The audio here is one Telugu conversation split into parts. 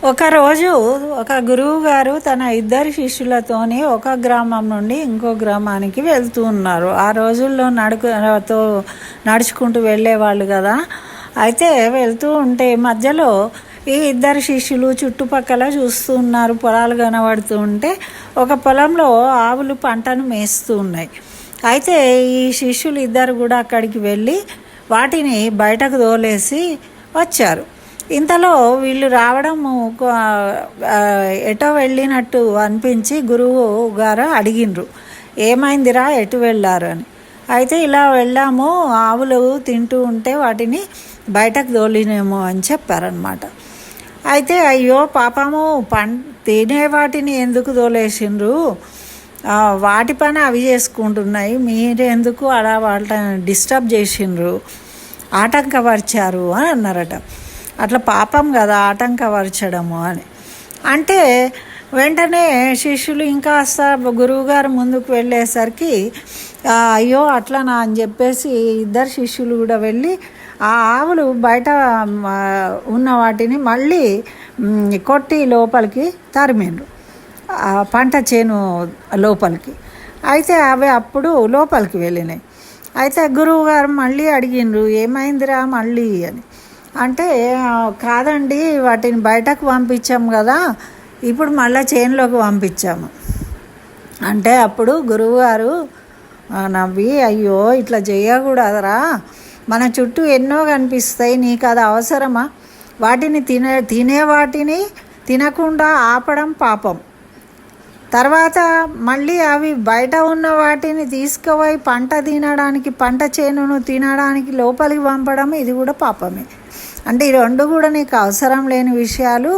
ఒకరోజు ఒక గురువు గారు తన ఇద్దరు శిష్యులతోని ఒక గ్రామం నుండి ఇంకో గ్రామానికి వెళ్తూ ఉన్నారు. ఆ రోజుల్లో నడుచుకుంటూ వెళ్ళేవాళ్ళు కదా. అయితే వెళ్తూ ఉంటే మధ్యలో ఈ ఇద్దరు శిష్యులు చుట్టుపక్కల చూస్తూ ఉన్నారు. పొలాలు కనబడుతూ ఉంటే ఒక పొలంలో ఆవులు పంటను మేస్తూ ఉన్నాయి. అయితే ఈ శిష్యులు ఇద్దరు కూడా అక్కడికి వెళ్ళి వాటిని బయటకు తోలేసి వచ్చారు. ఇంతలో వీళ్ళు రావడము ఎటో వెళ్ళినట్టు అనిపించి గురువు గారు అడిగినరు, ఏమైందిరా, ఎటు వెళ్ళారు అని. అయితే ఇలా వెళ్ళాము, ఆవులు తింటూ ఉంటే వాటిని బయటకు తోలినేమో అని చెప్పారనమాట. అయితే అయ్యో పాపము తినే వాటిని ఎందుకు తోలేసిండ్రు, వాటి పని అవి చేసుకుంటున్నాయి, మీరెందుకు అలా వాళ్ళని డిస్టర్బ్ చేసిండ్రు, ఆటంకపరిచారు అని అన్నారట. అట్లా పాపం కదా ఆటంకపరచడము అని అంటే, వెంటనే శిష్యులు ఇంకాస్త గురువుగారు ముందుకు వెళ్ళేసరికి అయ్యో అట్లనా అని చెప్పేసి ఇద్దరు శిష్యులు కూడా వెళ్ళి ఆ ఆవులు బయట ఉన్న వాటిని మళ్ళీ కొట్టి లోపలికి తరిమిండ్రు, పంట చేను లోపలికి. అయితే అవి అప్పుడు లోపలికి వెళ్ళినాయి. అయితే గురువుగారు మళ్ళీ అడిగిండ్రు, ఏమైందిరా మళ్ళీ అని. అంటే కాదండి, వాటిని బయటకు పంపించాము కదా, ఇప్పుడు మళ్ళీ చేనులోకి పంపించాము అంటే అప్పుడు గురువుగారు నవ్వి, అయ్యో ఇట్లా చేయకూడదురా, మన చుట్టూ ఎన్నో కనిపిస్తాయి, నీకు అది అవసరమా, వాటిని తినే వాటిని తినకుండా ఆపడం పాపం, తర్వాత మళ్ళీ అవి బయట ఉన్న వాటిని తీసుకుపోయి పంట చేనును తినడానికి లోపలికి పంపడం ఇది కూడా పాపమే. అంటే ఈ రెండు కూడా నీకు అవసరం లేని విషయాలు,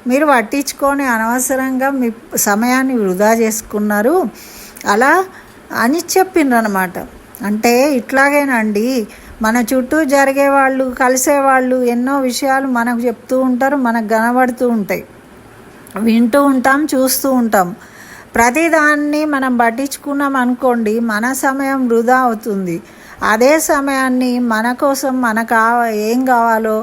మీరు పట్టించుకొని అనవసరంగా మీ సమయాన్ని వృధా చేసుకున్నారు అలా అని చెప్పిండ్రనమాట. అంటే ఇట్లాగేనండి, మన చుట్టూ జరిగేవాళ్ళు, కలిసేవాళ్ళు ఎన్నో విషయాలు మనకు చెప్తూ ఉంటారు, మనకు కనబడుతూ ఉంటాయి, వింటూ ఉంటాం, చూస్తూ ఉంటాం. ప్రతిదాన్ని మనం పట్టించుకున్నాం అనుకోండి, మన సమయం వృధా అవుతుంది. అదే సమయాన్ని మన కోసం ఏం కావాలో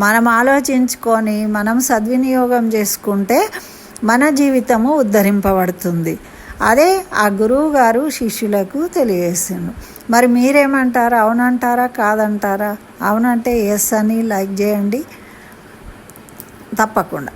మనం ఆలోచించుకొని మనం సద్వినియోగం చేసుకుంటే మన జీవితము ఉద్ధరింపబడుతుంది. అదే ఆ గురువు గారు శిష్యులకు తెలియజేసిండు. మరి మీరేమంటారు, అవునంటారా కాదంటారా? అవునంటే ఎస్ అని లైక్ చేయండి తప్పకుండా.